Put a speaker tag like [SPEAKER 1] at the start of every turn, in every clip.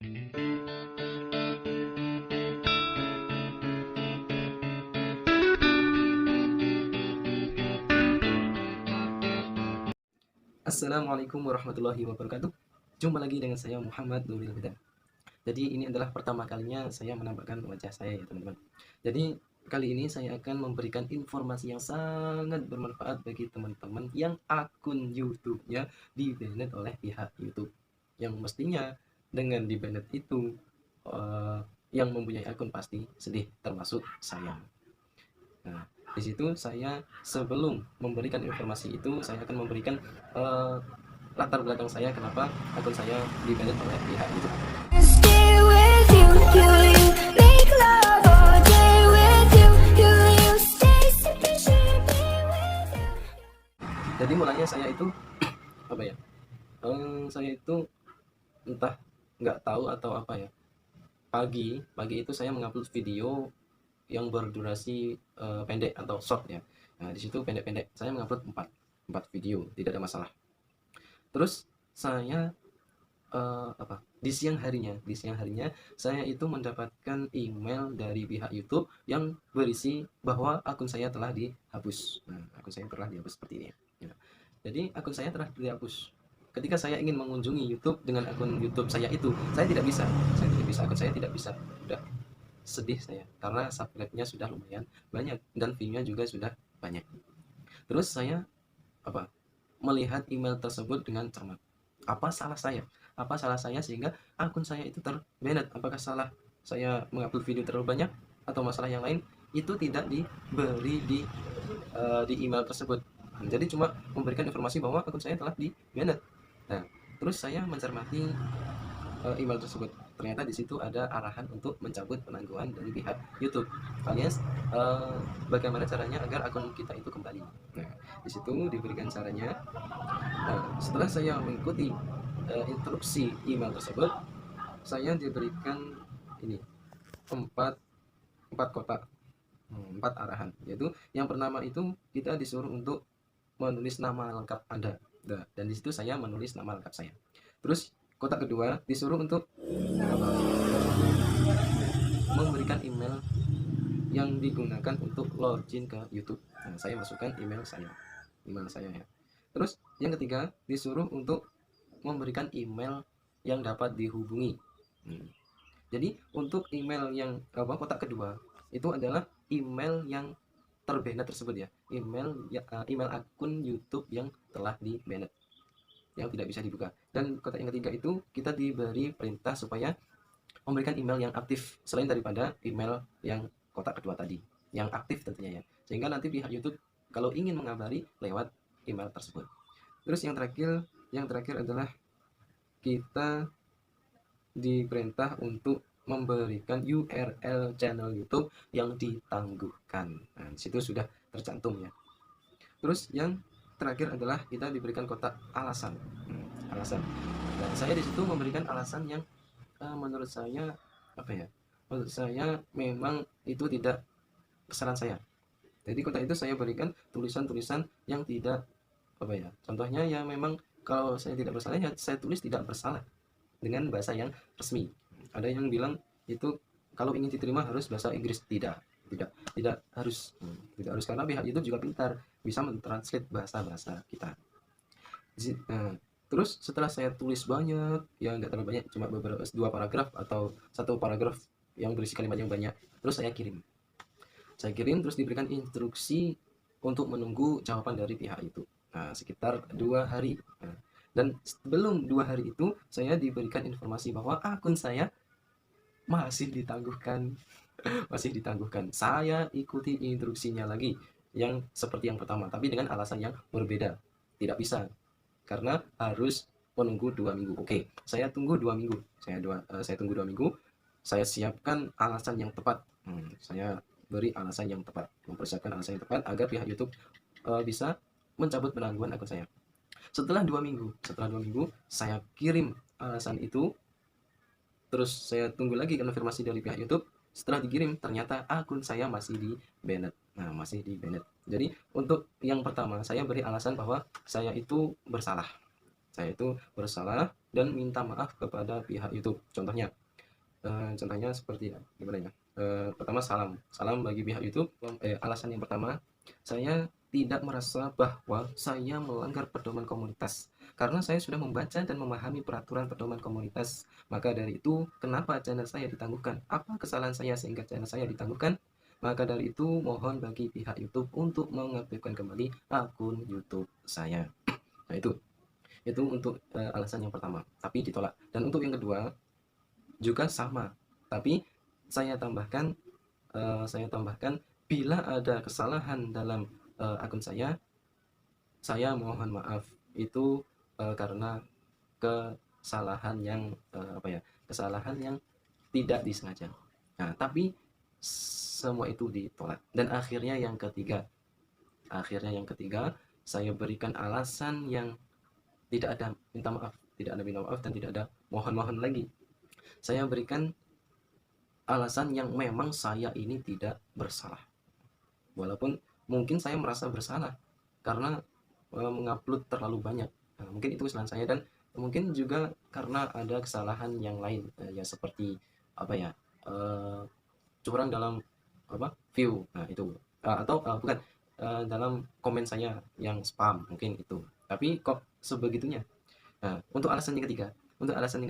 [SPEAKER 1] Assalamualaikum warahmatullahi wabarakatuh. Jumpa lagi dengan saya Muhammad Nuril Huda. Jadi ini adalah pertama kalinya saya menampakkan wajah saya ya teman-teman. Jadi kali ini saya akan memberikan informasi yang sangat bermanfaat bagi teman-teman yang akun YouTube-nya di-banned oleh pihak YouTube. Yang mestinya dengan di-banned itu yang mempunyai akun pasti sedih, termasuk saya. Nah, di situ saya sebelum memberikan informasi itu, saya akan memberikan eh, latar belakang saya kenapa akun saya di-banned oleh pihak itu. Jadi mulanya saya itu apa ya? Saya itu entah nggak tahu atau apa ya. Pagi itu saya mengupload video yang berdurasi pendek atau short ya. Nah, di situ pendek-pendek. Saya mengupload 4 video, tidak ada masalah. Terus saya di siang harinya saya itu mendapatkan email dari pihak YouTube yang berisi bahwa akun saya telah dihapus. Nah, akun saya telah dihapus seperti ini ya. Jadi akun saya telah dihapus. Ketika saya ingin mengunjungi YouTube dengan akun YouTube saya itu, saya tidak bisa. Akun saya tidak bisa. Udah sedih saya karena subscribe-nya sudah lumayan banyak dan view-nya juga sudah banyak. Terus saya apa? Melihat email tersebut dengan cermat. Apa salah saya? Apa salah saya sehingga akun saya itu terbanned? Apakah salah saya mengupload video terlalu banyak atau masalah yang lain? Itu tidak diberi di email tersebut. Jadi cuma memberikan informasi bahwa akun saya telah di-banned. Nah, terus saya mencermati email tersebut. Ternyata di situ ada arahan untuk mencabut penangguhan dari pihak YouTube, alias bagaimana caranya agar akun kita itu kembali. Nah, di situ diberikan caranya. Nah, setelah saya mengikuti instruksi email tersebut, saya diberikan ini empat empat kotak, empat arahan. Yaitu yang pertama itu kita disuruh untuk menulis nama lengkap Anda. Nah, dan di situ saya menulis nama lengkap saya. Terus kotak kedua disuruh untuk memberikan email yang digunakan untuk login ke YouTube. Nah, saya masukkan email saya ya. Terus yang ketiga disuruh untuk memberikan email yang dapat dihubungi. Jadi untuk email yang kotak kedua itu adalah email yang terbanned tersebut ya, email akun YouTube yang telah di-banned, yang tidak bisa dibuka. Dan kotak yang ketiga itu kita diberi perintah supaya memberikan email yang aktif selain daripada email yang kotak kedua tadi, yang aktif tentunya ya, sehingga nanti pihak YouTube kalau ingin mengabari lewat email tersebut. Terus yang terakhir adalah kita diperintah untuk memberikan URL channel YouTube yang ditangguhkan. Nah, di situ sudah tercantum ya. Terus yang terakhir adalah kita diberikan kotak alasan. Alasan. Dan saya di situ memberikan alasan yang menurut saya apa ya? Menurut saya memang itu tidak kesalahan saya. Jadi kotak itu saya berikan tulisan-tulisan yang tidak apa ya? Contohnya ya memang kalau saya tidak bersalah ya saya tulis tidak bersalah dengan bahasa yang resmi. Ada yang bilang itu kalau ingin diterima harus bahasa Inggris. Tidak harus, karena pihak YouTube juga pintar, bisa mentranslate bahasa-bahasa kita. Terus setelah saya tulis banyak, ya nggak terlalu banyak, cuma beberapa 2 paragraf atau 1 paragraf yang berisi kalimat yang banyak, terus saya kirim. Terus diberikan instruksi untuk menunggu jawaban dari pihak itu. Nah, sekitar 2 hari. Nah, dan sebelum 2 hari itu saya diberikan informasi bahwa akun saya masih ditangguhkan. Masih ditangguhkan. Saya ikuti instruksinya lagi yang seperti yang pertama, tapi dengan alasan yang berbeda. Tidak bisa karena harus menunggu 2 minggu. Oke, saya tunggu 2 minggu. Saya tunggu 2 minggu. Saya siapkan alasan yang tepat. Saya beri alasan yang tepat, mempersiapkan alasan yang tepat agar pihak YouTube bisa mencabut penangguhan akun saya. Setelah 2 minggu, saya kirim alasan itu. Terus saya tunggu lagi konfirmasi dari pihak YouTube. Setelah dikirim, ternyata akun saya masih di-banned. Nah, masih di-banned. Jadi, untuk yang pertama, saya beri alasan bahwa saya itu bersalah. dan minta maaf kepada pihak YouTube. Contohnya seperti gimana ya? Pertama, salam bagi pihak YouTube. Alasan yang pertama, saya tidak merasa bahwa saya melanggar pedoman komunitas karena saya sudah membaca dan memahami peraturan pedoman komunitas. Maka dari itu, kenapa channel saya ditangguhkan? Apa kesalahan saya sehingga channel saya ditangguhkan? Maka dari itu, mohon bagi pihak YouTube untuk mengaktifkan kembali akun YouTube saya. Nah, itu untuk alasan yang pertama, tapi ditolak. Dan untuk yang kedua juga sama, tapi saya tambahkan bila ada kesalahan dalam akun saya mohon maaf. Itu karena kesalahan yang kesalahan yang tidak disengaja. Nah, tapi semua itu ditolak. Dan akhirnya yang ketiga saya berikan alasan yang tidak ada minta maaf dan tidak ada mohon-mohon lagi. Saya berikan alasan yang memang saya ini tidak bersalah. Walaupun mungkin saya merasa bersalah karena mengupload terlalu banyak. Nah, mungkin itu kesalahan saya, dan mungkin juga karena ada kesalahan yang lain, ya seperti apa ya, curang dalam view. Nah, itu atau bukan, dalam komen saya yang spam, mungkin itu. Tapi kok sebegitunya. Nah, untuk alasan yang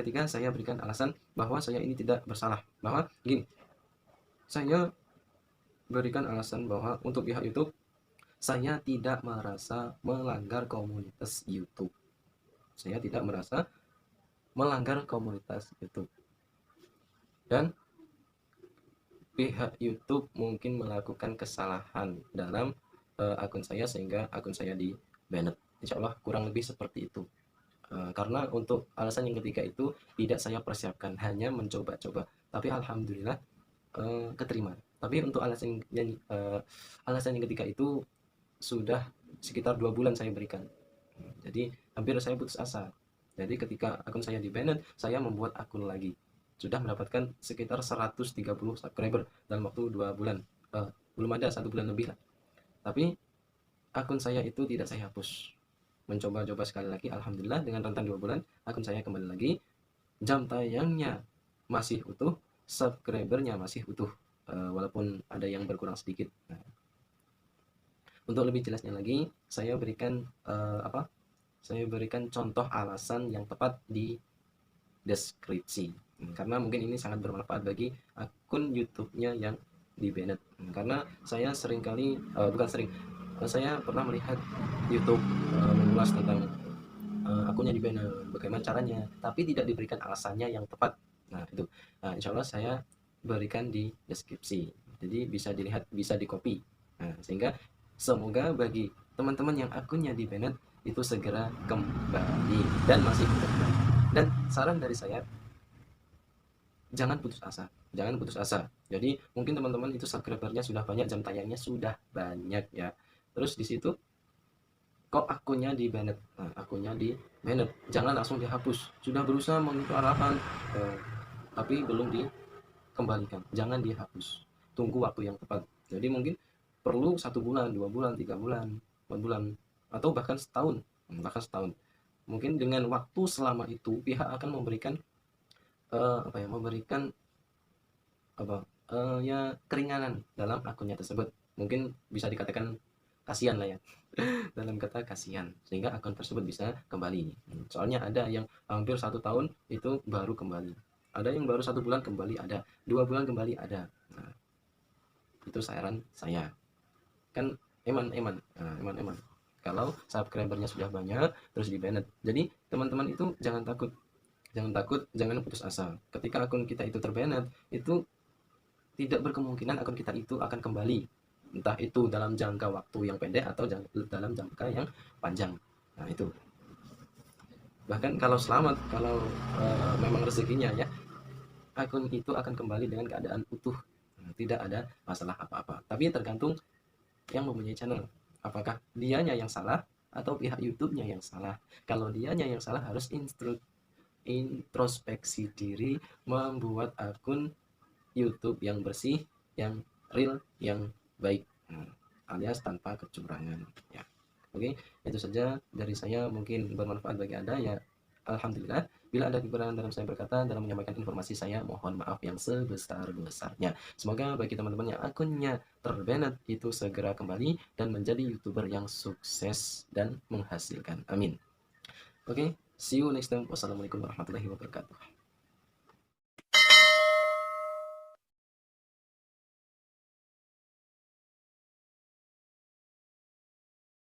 [SPEAKER 1] ketiga saya berikan alasan bahwa saya ini tidak bersalah. Bahwa gini, saya berikan alasan bahwa untuk pihak YouTube, saya tidak merasa melanggar komunitas YouTube. Saya tidak merasa melanggar komunitas YouTube. Dan pihak YouTube mungkin melakukan kesalahan dalam akun saya sehingga akun saya di banned. Insya Allah kurang lebih seperti itu. Karena untuk alasan yang ketiga itu tidak saya persiapkan, hanya mencoba-coba. Tapi alhamdulillah keterima. Tapi untuk alasan yang ketiga itu sudah sekitar 2 bulan saya berikan. Jadi hampir saya putus asa. Jadi ketika akun saya di banned, saya membuat akun lagi. Sudah mendapatkan sekitar 130 subscriber dalam waktu 2 bulan. Belum ada 1 bulan lebih lah. Tapi akun saya itu tidak saya hapus. Mencoba-coba sekali lagi, alhamdulillah dengan rentan 2 bulan akun saya kembali lagi. Jam tayangnya masih utuh, subscribernya masih utuh, walaupun ada yang berkurang sedikit. Nah, untuk lebih jelasnya lagi, saya berikan contoh alasan yang tepat di deskripsi, karena mungkin ini sangat bermanfaat bagi akun YouTube-nya yang di banned. Karena saya saya pernah melihat YouTube mengulas tentang akunnya di banned, bagaimana caranya, tapi tidak diberikan alasannya yang tepat. Nah, itu. Nah, insya Allah saya berikan di deskripsi, jadi bisa dilihat, bisa di copy. Nah, sehingga semoga bagi teman-teman yang akunnya di banned itu segera kembali dan masih kembali. Dan saran dari saya, jangan putus asa. Jadi mungkin teman-teman itu subscribernya sudah banyak, jam tayangnya sudah banyak ya. Terus di situ kok akunnya di banned. Nah, akunnya di banned, jangan langsung dihapus. Sudah berusaha mengikuti arahan tapi belum dikembalikan, jangan dihapus. Tunggu waktu yang tepat. Jadi mungkin perlu 1 bulan, 2 bulan, 3 bulan, 4 bulan, atau bahkan setahun. Mungkin dengan waktu selama itu pihak akan memberikan keringanan dalam akunnya tersebut. Mungkin bisa dikatakan kasihan lah ya, dalam kata kasihan, sehingga akun tersebut bisa kembali. Soalnya ada yang hampir 1 tahun itu baru kembali, ada yang baru 1 bulan kembali, ada 2 bulan kembali, ada. Nah, itu saran saya. Kan eman kalau subscribernya sudah banyak terus di banned. Jadi teman-teman itu jangan takut, jangan putus asa. Ketika akun kita itu terbanned, itu tidak berkemungkinan akun kita itu akan kembali, entah itu dalam jangka waktu yang pendek atau dalam jangka yang panjang. Nah, itu bahkan kalau selamat, kalau memang rezekinya ya, akun itu akan kembali dengan keadaan utuh, tidak ada masalah apa-apa. Tapi tergantung yang mempunyai channel, apakah dianya yang salah atau pihak YouTube-nya yang salah. Kalau dianya yang salah, harus introspeksi diri, membuat akun YouTube yang bersih, yang real, yang baik, alias tanpa kecurangan ya. Oke, itu saja dari saya, mungkin bermanfaat bagi Anda ya. Alhamdulillah. Bila ada kekurangan dalam saya berkata, dalam menyampaikan informasi saya, mohon maaf yang sebesar-besarnya. Semoga bagi teman-teman yang akunnya terbanned itu segera kembali dan menjadi YouTuber yang sukses dan menghasilkan. Amin. Oke, see you next time. Wassalamualaikum warahmatullahi wabarakatuh.